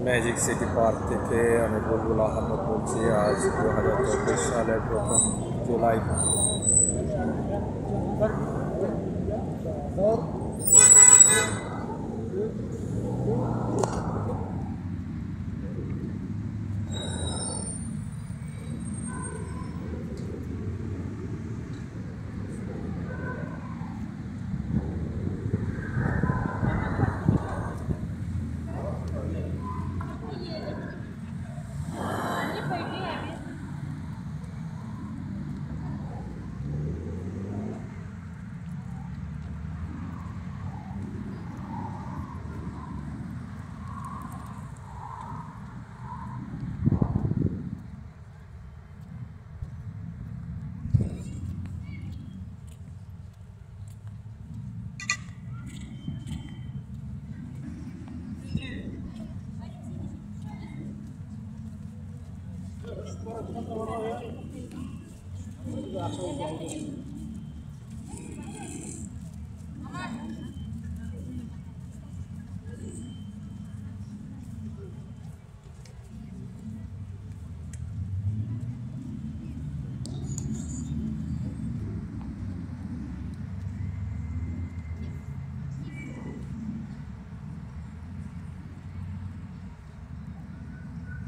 Magic city park থেকে আমি বুলবুল আহমেদ বলছি। আজ 2024 সালের 1ম জুলাই।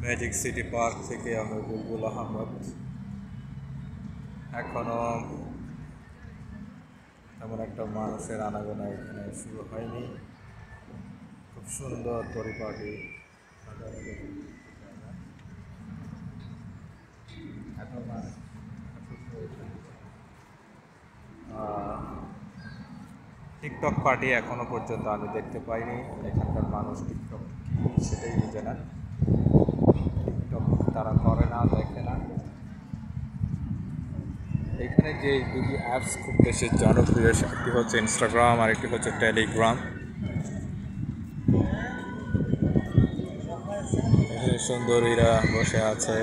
ম্যাজিক সিটি পার্ক থেকে আমি বুলবুল আহমেদ। এখনো তেমন একটা মানুষের আনাগোনা এখানে শুরু হয়নি। খুব সুন্দর পরিপাটি, টিকটক পার্টি এখনো পর্যন্ত আমি দেখতে পাইনি। এখানকার মানুষ টিকটক কি সেটাই বুঝে না, টিকটক তারা করে না, দেখে না। এখানে যে দুটি অ্যাপস খুব বেশি জনপ্রিয়, একটি হচ্ছে ইনস্টাগ্রাম আর একটি হচ্ছে টেলিগ্রাম। এখানে সুন্দরীরা বসে আছে।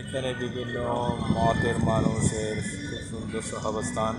এখানে বিভিন্ন মতের মানুষের খুব সুন্দর সহাবস্থান।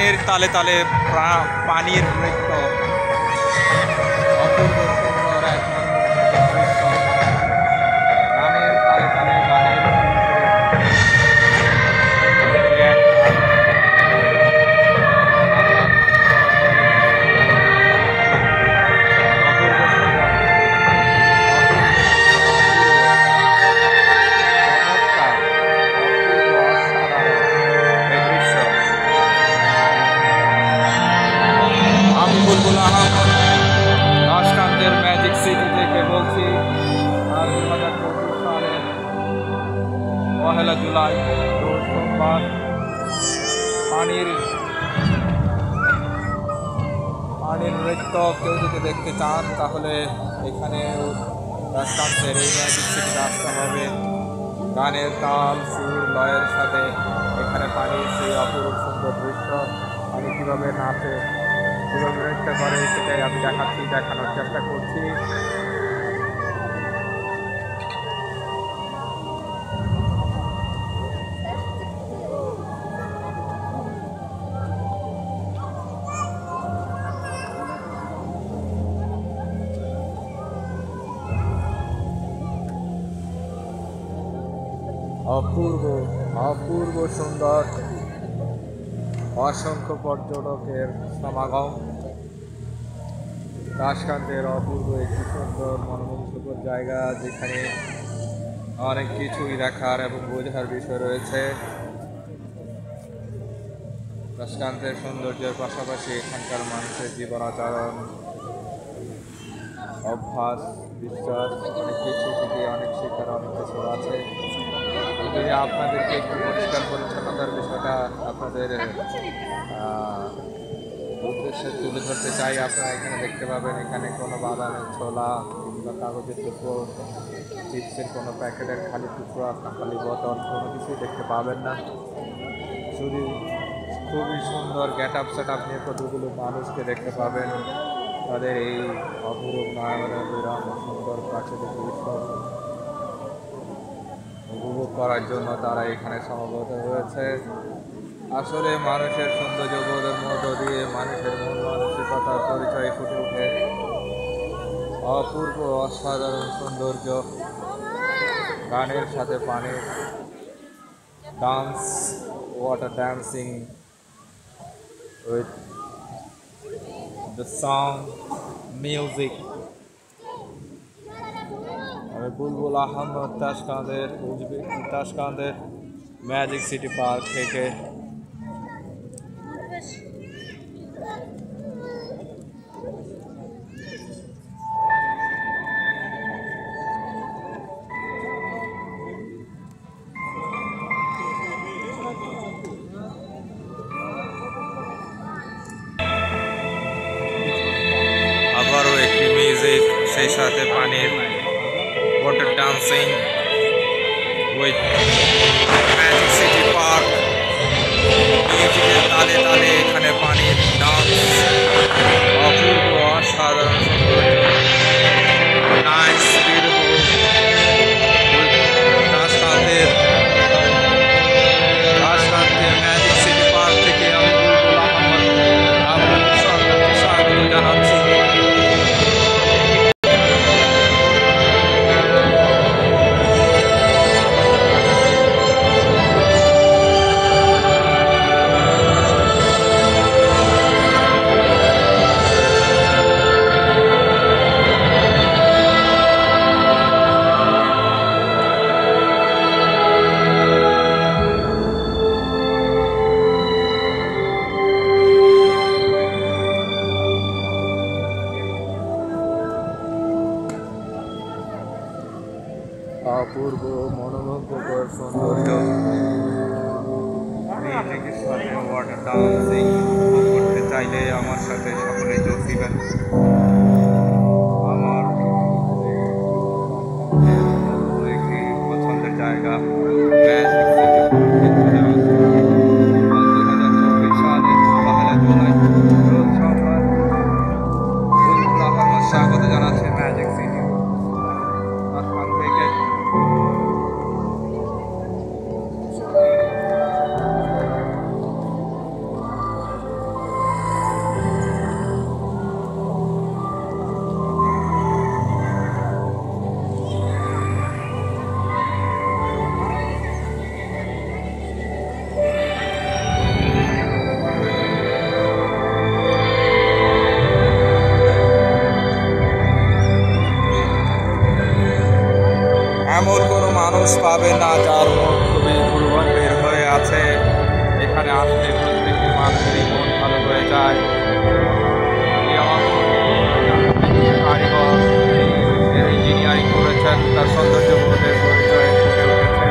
গানের তালে তালে পানির নৃত্য, অপূর্ব সুন্দর এক দৃশ্য। গানের তালে তালে গানের তাশকান্দের ম্যাজিক সিটি থেকে বলছি। আর 2024 সালের 1 জুলাই রোজ সোমবার পানির নৃত্য কেউ যদি দেখতে চান তাহলে এখানে তাশকান্দের এই ম্যাজিক সিটিতে আসতে হবে। গানের তাল সুর লয়ের সাথে এখানে পানির সেই অপরূপ সুন্দর দৃশ্য, পানি কীভাবে নাচে কীভাবে নৃত্য করে সেটাই আমি দেখানোর চেষ্টা করছি। অপূর্ব সুন্দর, অসংখ্য পর্যটকের সমাগম। তাশকান্দের অপূর্ব একটি সুন্দর মনোমুগ্ধকর জায়গা, যেখানে অনেক কিছুই দেখার এবং বোঝার বিষয় রয়েছে। তাশকান্দের সৌন্দর্যের পাশাপাশি এখানকার মানুষের জীবনাচরণ, অভ্যাস, বিশ্বাস, অনেক কিছু থেকে অনেক শেখার অনেক কিছু আছে। যদি আপনাদেরকে একটু পরিষ্কার পরিচ্ছন্নতার বিষয়টা আপনাদের উদ্দেশ্যে তুলে ধরতে চাই, আপনারা এখানে দেখতে পাবেন এখানে কোনো বাদামের ছোলা কিংবা কাগজের টুকরো, চিপসের কোনো প্যাকেটের খালি টুকরো, আপনার খালি বোতল কোনো কিছুই দেখতে পাবেন না। শুধু খুবই সুন্দর গেট আপ সেট আপ নিয়ে কতগুলো মানুষকে দেখতে পাবেন। তাদের এই অপরূপ নয়নবিরাম সুন্দর প্রাকৃতিক দৃশ্য উপভোগ করার জন্য তারা এখানে সমবেত হয়েছে। আসলে মানুষের সৌন্দর্যবোধের মধ্য দিয়ে মানুষের মন মানসিকতার পরিচয় ফুটে ওঠে অপূর্ব অসাধারণ সৌন্দর্য। গানের সাথে পানির dance, water dancing with the song, music. আমি বুলবুল আহমদ তাশকান্দের ম্যাজিক সিটি পার্ক থেকে। আবারও একটি মিউজিক, সেই সাথে পানির water dancing with magic city park. মিউজিকের তালে তালে এখানে পানির ডান্স, অপূর্ব অসাধারণ সৌন্দর্য। নাইস বিউটিফুল তাশকান্দের ম্যাজিক সিটি পার্ক থেকে আমি বুলবুল আহমদ আপনাদের সকলকে স্বাগত জানাচ্ছি। অপূর্ব মনোমুগ্ধকর সৌন্দর্য, মিউজিকের সাথে ওয়াটার ডান্সিং করতে চাইলে আমার সাথে সকলে যোগ দিবেন। আমার একটি পছন্দের জায়গা ম্যাজিক সিটি পার্ক 2024 সালের 1 জুলাই রোজ সোমবার। বুলবুল আহমদ স্বাগত জানাচ্ছে ম্যাজিক সিটি থেকে। পাবে না, যার মন খুবই দুর্বল বের হয়ে আছে। এখানে আসলে প্রত্যেকটি মানুষেরই মন ভালো হয়ে যায়। কারিগর ইঞ্জিনিয়ারিং করেছেন, তার সৌন্দর্য বোধের পরিচয়ে ফুটে উঠেছেন।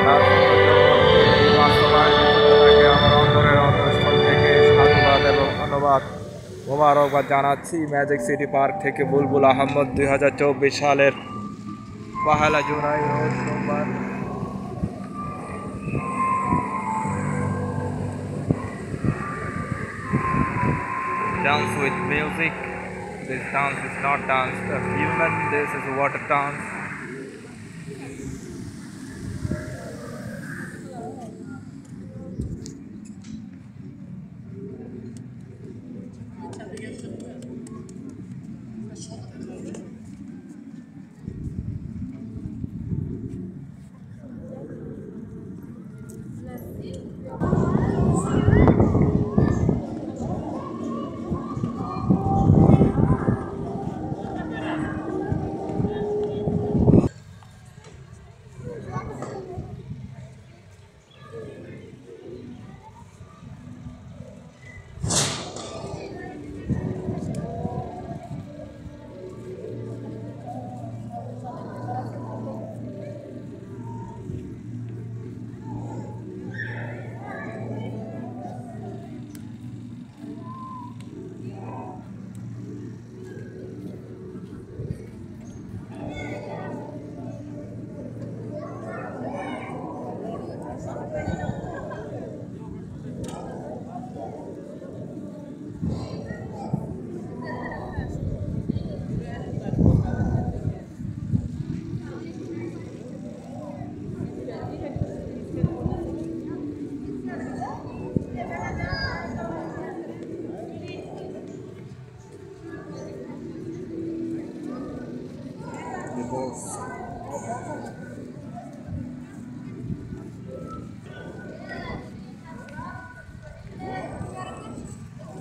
তার সৌন্দর্য বোধকে এই বাস্তবায়নের জন্য তাকে আমার অন্তরের অন্তঃস্থল থেকে সাধুবাদ এবং ধন্যবাদ মোবারকবাদ জানাচ্ছি। ম্যাজিক সিটি পার্ক থেকে বুলবুল আহমদ, 2024 সালের 1 জুলাই রোজ সোমবার। Dance with music. This dance is not dance of human. This is a water dance.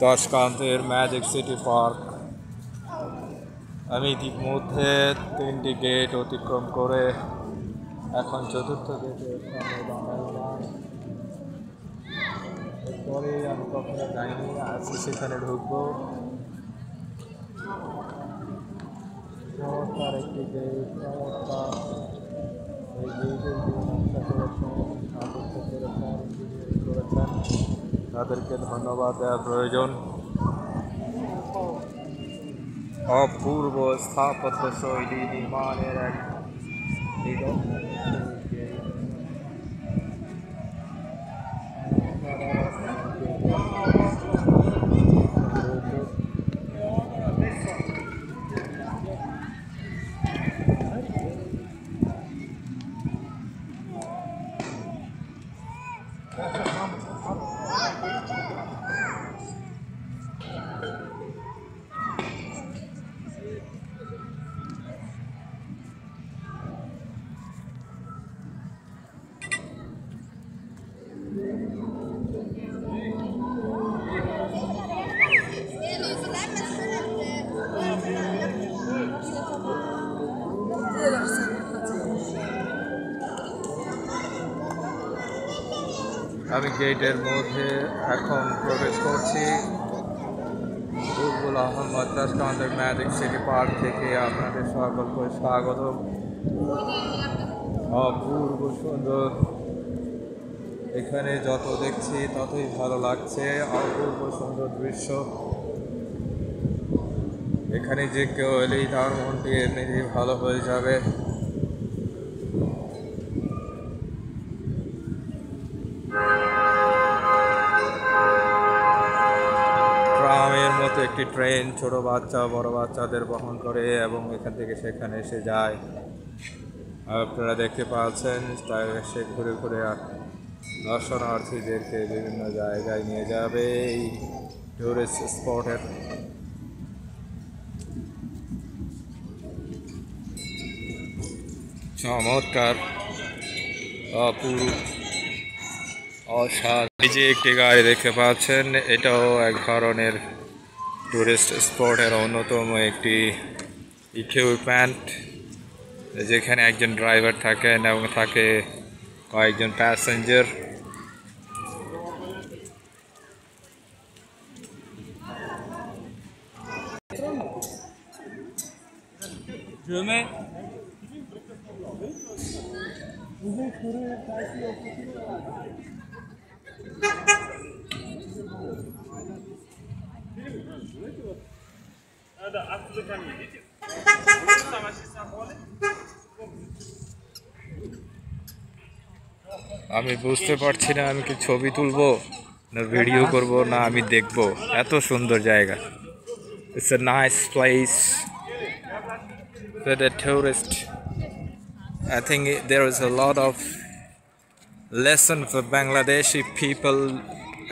তাশকান্তের ম্যাজিক সিটি পার্ক। আমি ইতিমধ্যে 3টি গেট অতিক্রম করে এখন 4র্থ গেটের সামনে দাঁড়ালাম। এরপরে আমি কখনো যাইনি, আজকে সেখানে ঢুকবো। চমৎকার একটি গেট, চমৎকার। এই গেটের যে নকশা করেছেন তাদেরকে ধন্যবাদ দেওয়া প্রয়োজন। অপূর্ব স্থাপত্য শৈলী নির্মাণের এক আমি গেটের মধ্যে এখন প্রবেশ করছি। বুলবুল আহমদ তাশকান্তের ম্যাজিক সিটি পার্ক থেকে আপনাদের সকলকে স্বাগত। অপূর্ব সুন্দর, এখানে যত দেখছি ততই ভালো লাগছে। অপূর্ব সুন্দর দৃশ্য। এখানে যে কেউ এলেই তার মনটি এমনিতেই ভালো হয়ে যাবে। ট্রামের মতো একটি ট্রেন ছোট বাচ্চা বড় বাচ্চাদের বহন করে এবং এখান থেকে সেখানে এসে যায়। আপনারা দেখতে পাচ্ছেন, তাই সে ঘুরে ঘুরে দর্শনার্থীদেরকে বিভিন্ন জায়গায় নিয়ে যাবে এই টুরিস্ট স্পটের। চমৎকার, অপূর্ব, অসাধারণ। এই যে একটি গাড়ি দেখতে পাচ্ছেন, এটাও এক ধরনের টুরিস্ট স্পটের অন্যতম একটি ইকুইপমেন্ট। যেখানে একজন ড্রাইভার থাকেন এবং থাকে কয়েকজন প্যাসেঞ্জার। আমি বুঝতে পারছি না আমি কি ছবি তুলবো না ভিডিও করব না আমি দেখব। এত সুন্দর জায়গা। It's a nice place for the tourist. I think there is a lot of lesson for Bangladeshi people,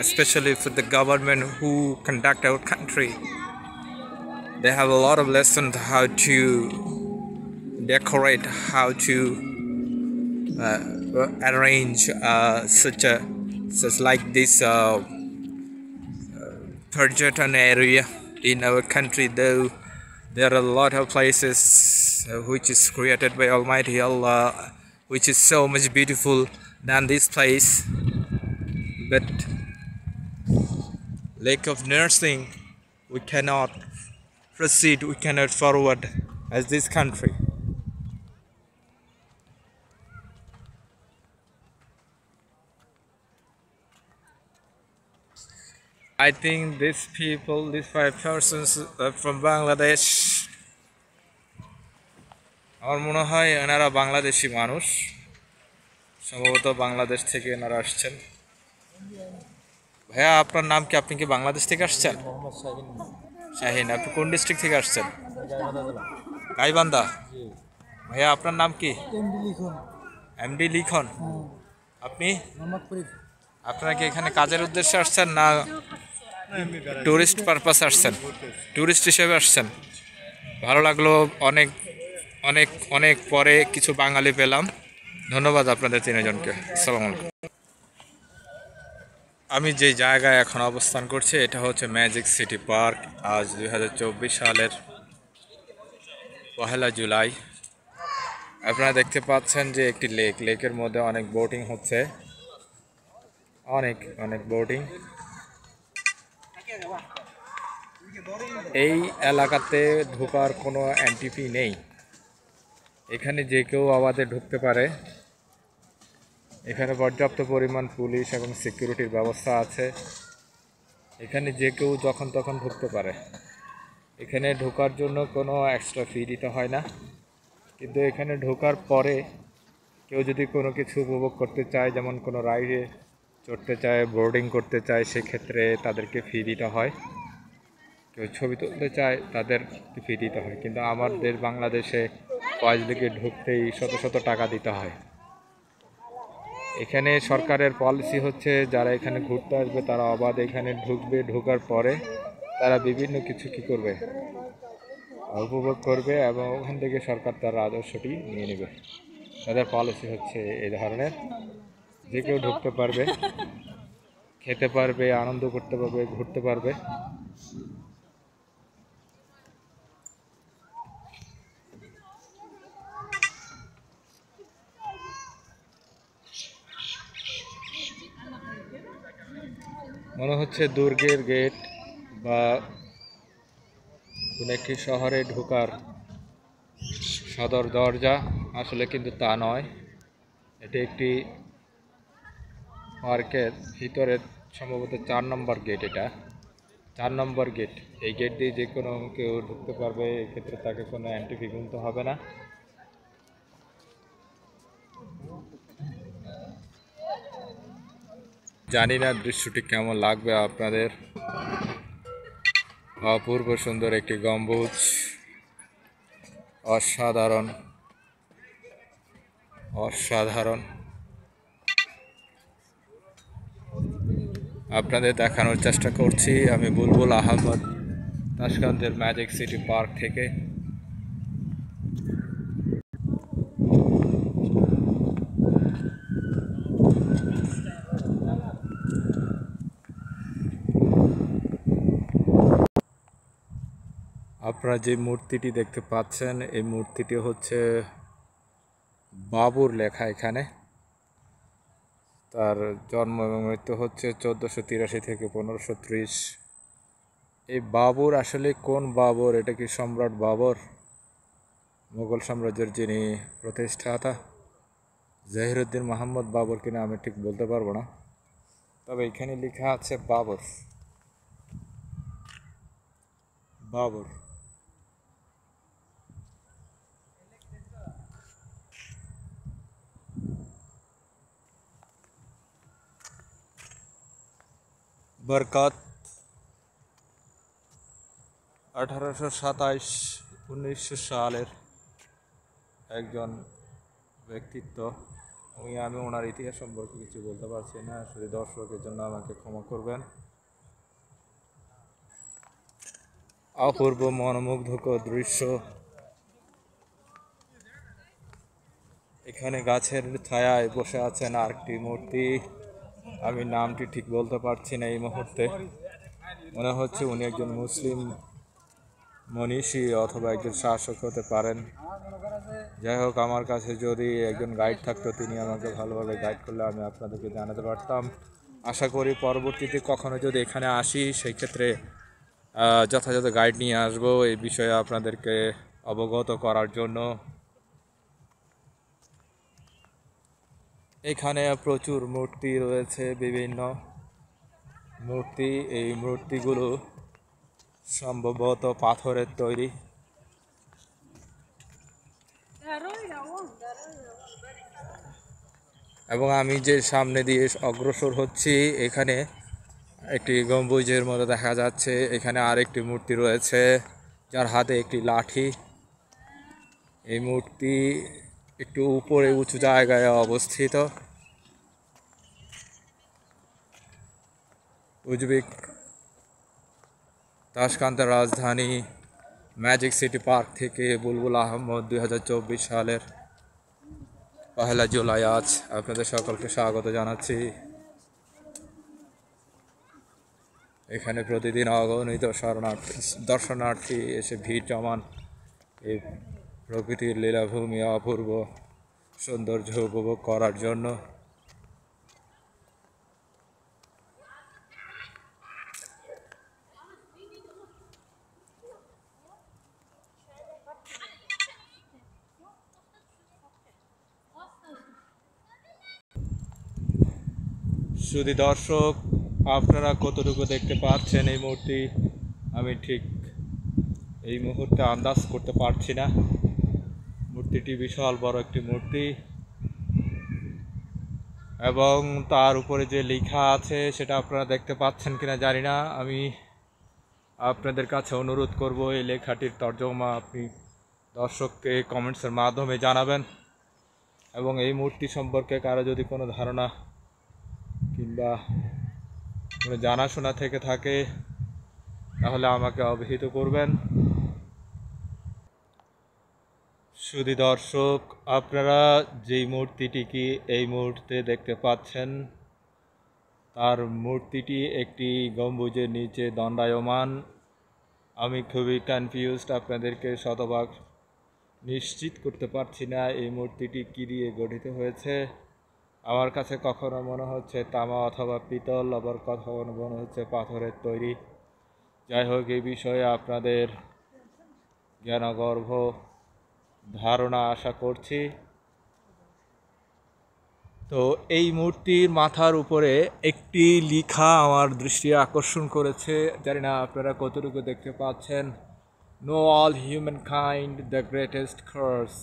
especially for the government who conduct our country. They have a lot of lessons how to decorate, how to arrange such like this Parjatan area in our country. Though there are a lot of places which is created by Almighty Allah, which is so much beautiful than this place, but lack of nursing, we cannot proceed, we cannot forward as this country. I think these people, these 5 persons from Bangladesh, আমার মনে হয় এনারা বাংলাদেশি মানুষ, সম্ভবত বাংলাদেশ থেকে এনারা আসছেন। ভাইয়া আপনার নাম কি? আপনি কি বাংলাদেশ থেকে আসছেন? শাহিন। আপনি কোন ডিস্ট্রিক্ট থেকে আসছেন? গাইবান্ধা। ভাইয়া আপনার নাম কি? এমডি লিখন। আপনি? আপনারা কি এখানে কাজের উদ্দেশ্যে আসছেন না টুরিস্ট পারপাস আসছেন? টুরিস্ট হিসেবে আসছেন। ভালো লাগলো, অনেক অনেক অনেক পরে কিছু বাঙালি পেলাম। ধন্যবাদ আপনাদের 3 জনকে। আসসালামু আলাইকুম। আমি যে জায়গায় এখন অবস্থান করছি এটা হচ্ছে ম্যাজিক সিটি পার্ক। আজ 2024 সালের 1 জুলাই। আপনারা দেখতে পাচ্ছেন যে একটি লেকের মধ্যে অনেক বোটিং হচ্ছে, অনেক অনেক বোটিং। এই এলাকাতে ঢোকার কোনো এন্ট্রি ফি নেই। এখানে যে কেউ আবাদে ঢুকতে পারে। এখানে পর্যাপ্ত পরিমাণ পুলিশ এবং সিকিউরিটির ব্যবস্থা আছে। এখানে যে কেউ যখন তখন ঢুকতে পারে। এখানে ঢোকার জন্য কোনো এক্সট্রা ফি দিতে হয় না, কিন্তু এখানে ঢোকার পরে কেউ যদি কোনো কিছু উপভোগ করতে চায়, যেমন কোনো রাইডে চড়তে চায়, বোর্ডিং করতে চায়, সেক্ষেত্রে তাদেরকে ফি দিতে হয়। কেউ ছবি তুলতে চায় তাদের ফি দিতে হয়। কিন্তু আমাদের বাংলাদেশে ফয়েজলিকে ঢুকতেই শত শত টাকা দিতে হয়। এখানে সরকারের পলিসি হচ্ছে যারা এখানে ঘুরতে আসবে তারা অবাধে এখানে ঢুকবে, ঢোকার পরে তারা বিভিন্ন কিছু কী করবে, উপভোগ করবে এবং ওখান থেকে সরকার তার রাজস্বটি নিয়ে নেবে। তাদের পলিসি হচ্ছে এই ধরনের। যে কেউ ঢুকতে পারবে, খেতে পারবে, আনন্দ করতে পারবে, ঘুরতে পারবে। মনে হচ্ছে দুর্গের গেট বা কোনো একটি শহরে ঢোকার সদর দরজা, আসলে কিন্তু তা নয়। এটি একটি পার্কের ভিতরের সম্ভবত 4 নম্বর গেট। এটা 4 নম্বর গেট। এই গেট দিয়ে যে কোনো কেউ ঢুকতে পারবে, এক্ষেত্রে তাকে কোনো এন্ট্রি ফি গুনতে হবে না। জানি না দৃশ্যটি কেমন লাগবে আপনাদের। অপূর্ব সুন্দর একটি গম্বুজ, অসাধারণ অসাধারণ। আপনাদের দেখানোর চেষ্টা করছি আমি বুলবুল আহমদ, তাশকান্দের ম্যাজিক সিটি পার্ক থেকে। আপনারা যে মূর্তিটি দেখতে পাচ্ছেন এই মূর্তিটি হচ্ছে বাবুর লেখা এখানে। তার জন্ম এবং মৃত্যু হচ্ছে 1483 থেকে 1530। এই বাবর আসলে কোন বাবর? এটা কি সম্রাট বাবর, মুঘল সাম্রাজ্যের যিনি প্রতিষ্ঠাতা? জহিরুদ্দিন মোহাম্মদ বাবর কিনা আমি ঠিক বলতে পারবো না, তবে এখানে লেখা আছে বাবর। বাবর বরকত 1827-1900 সালের একজন ব্যক্তিত্ব। আমি ওনার ইতিহাস সম্পর্কে কিছু বলতে পারছি না, শুধু দর্শকের জন্য আমাকে ক্ষমা করবেন। অপূর্ব মনোমুগ্ধকর দৃশ্য। এখানে গাছের ছায়ায় বসে আছেন আরেকটি মূর্তি। আমি নামটি ঠিক বলতে পারছি না এই মুহূর্তে। মনে হচ্ছে উনি একজন মুসলিম মনীষী অথবা একজন শাসক হতে পারেন। যাই হোক, আমার কাছে যদি একজন গাইড থাকতো, তিনি আমাকে ভালোভাবে গাইড করলে আমি আপনাদেরকে জানাতে পারতাম। আশা করি পরবর্তীতে কখনো যদি এখানে আসি, সেই ক্ষেত্রে যথাযথ গাইড নিয়ে আসবো এই বিষয়ে আপনাদেরকে অবগত করার জন্য। এখানে প্রচুর মূর্তি রয়েছে, বিভিন্ন মূর্তি। এই মূর্তিগুলো সম্ভবত পাথরের তৈরি। এবং আমি যে সামনে দিয়ে অগ্রসর হচ্ছি, এখানে একটি গম্বুজের মতো দেখা যাচ্ছে। এখানে আরেকটি মূর্তি রয়েছে যার হাতে একটি লাঠি। এই মূর্তি একটু উপরে উঁচু জায়গায় অবস্থিত। উজবেক তাশকান্তের রাজধানী ম্যাজিক সিটি পার্ক থেকে বুলবুল আহমদ 2024 সালের 1 জুলাই আজ আপনাদের সকলকে স্বাগত জানাচ্ছি। এখানে প্রতিদিন অগণিত দর্শনার্থী এসে ভিড় জমান এই প্রকৃতির লীলাভূমি অপূর্ব সৌন্দর্য উপভোগ করার জন্য। শুধু দর্শক, আপনারা কতটুকু দেখতে পাচ্ছেন এই মূর্তি আমি ঠিক এই মুহূর্তে আন্দাজ করতে পারছি না। মূর্তিটি বিশাল বড় একটি মূর্তি এবং তার উপরে যে লেখা আছে সেটা আপনারা দেখতে পাচ্ছেন কিনা জানি না। আমি আপনাদের কাছে অনুরোধ করব এই লেখাটির তর্জমা আপনি দর্শককে কমেন্টসের মাধ্যমে জানাবেন। এবং এই মূর্তি সম্পর্কে কারো যদি কোনো ধারণা কিংবা কোনো জানাশোনা থেকে থাকে তাহলে আমাকে অবহিত করবেন। শুধু দর্শক, আপনারা যেই মূর্তিটিকে এই মুহূর্তে দেখতে পাচ্ছেন, তার মূর্তিটি একটি গম্বুজের নিচে দণ্ডায়মান। আমি খুবই কনফিউজড, আপনাদেরকে শতভাগ নিশ্চিত করতে পারছি না এই মূর্তিটি কী দিয়ে গঠিত হয়েছে। আমার কাছে কখনো মনে হচ্ছে তামা অথবা পিতল, আবার কখনো মনে হচ্ছে পাথরের তৈরি। যাই হোক, এই বিষয়ে আপনাদের জ্ঞানগর্ভ ধারণা আশা করছি। তো এই মূর্তির মাথার উপরে একটি লেখা আমার দৃষ্টি আকর্ষণ করেছে, জানি না আপনারা কতটুকু দেখতে পাচ্ছেন। Know all humankind the greatest curse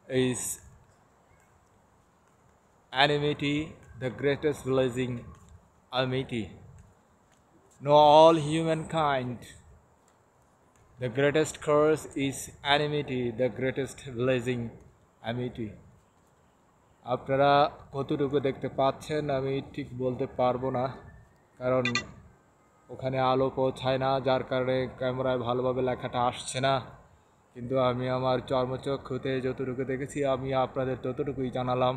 is enmity, the greatest blessing, amity. Know all humankind, the greatest curse is enmity, the greatest blessing, amity. আপনারা কতটুকু দেখতে পাচ্ছেন আমি ঠিক বলতে পারবো না, কারণ ওখানে আলো পৌঁছায় না, যার কারণে ক্যামেরায় ভালোভাবে লেখাটা আসছে না। কিন্তু আমি আমার চর্মচক্ষুতে যতটুকু দেখেছি আমি আপনাদের ততটুকুই জানালাম।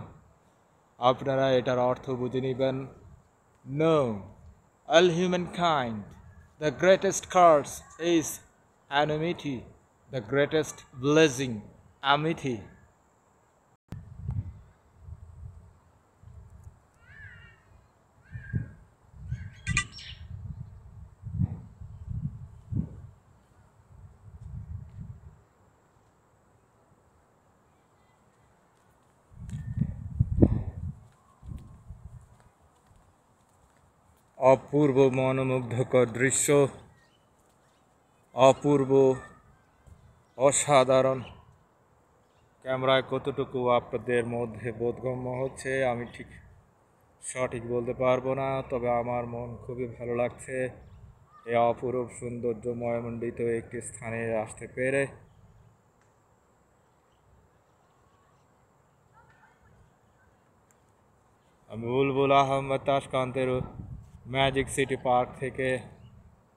আপনারা এটার অর্থ বুঝে নেবেন। Know all humankind, the greatest curse is enmity, the greatest blessing, amity. অপূর্ব মনোমুগ্ধকর দৃশ্য, অপূর্ব, অসাধারণ। ক্যামেরায় কতটুকু আপনাদের মধ্যে বোধগম্য হচ্ছে আমি ঠিক সঠিক বলতে পারবো না, তবে আমার মন খুবই ভালো লাগছে এই অপরূপ সৌন্দর্যময়মণ্ডিত একটি স্থানে আসতে পেরে। আমি Bulbul Ahmad তাসকান্তের magic city park থেকে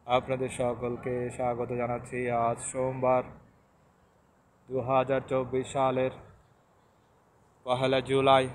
আপনাদের সকলকে স্বাগত জানাচ্ছি। আজ সোমবার 2024 সালের 1 জুলাই।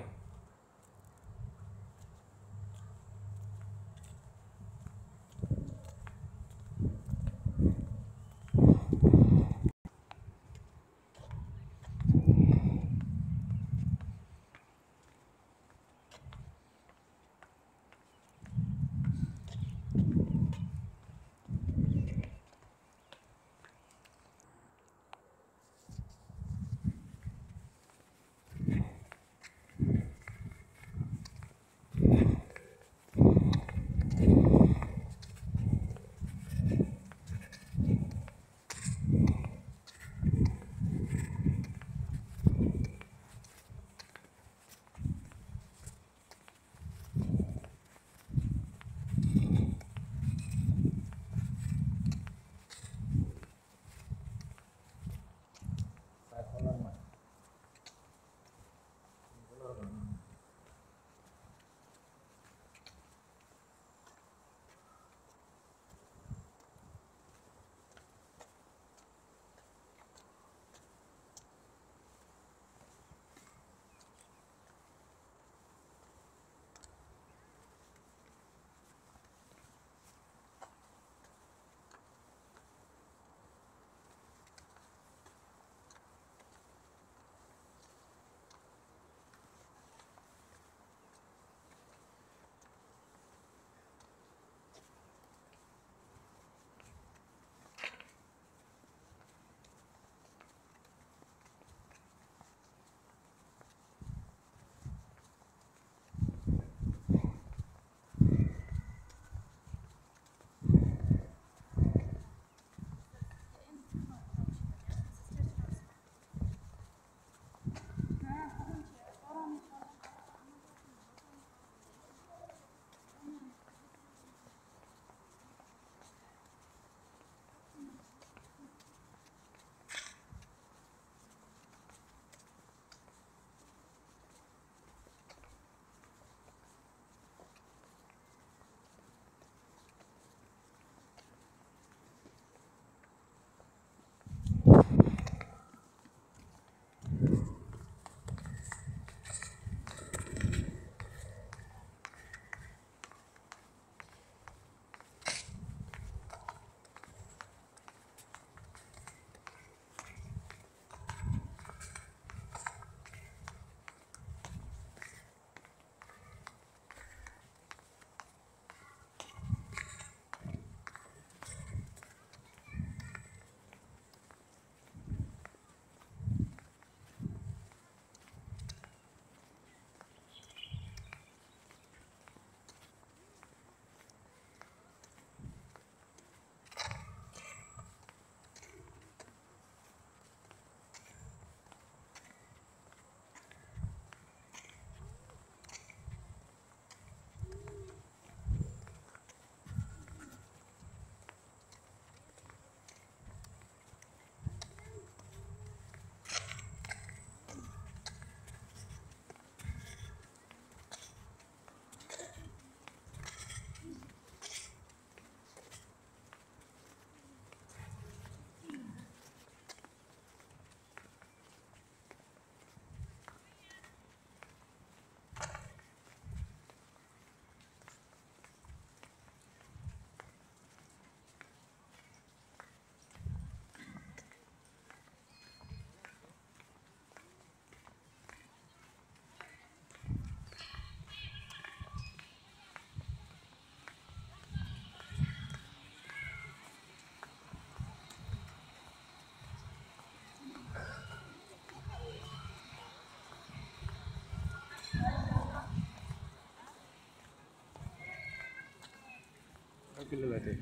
কিলো লাগে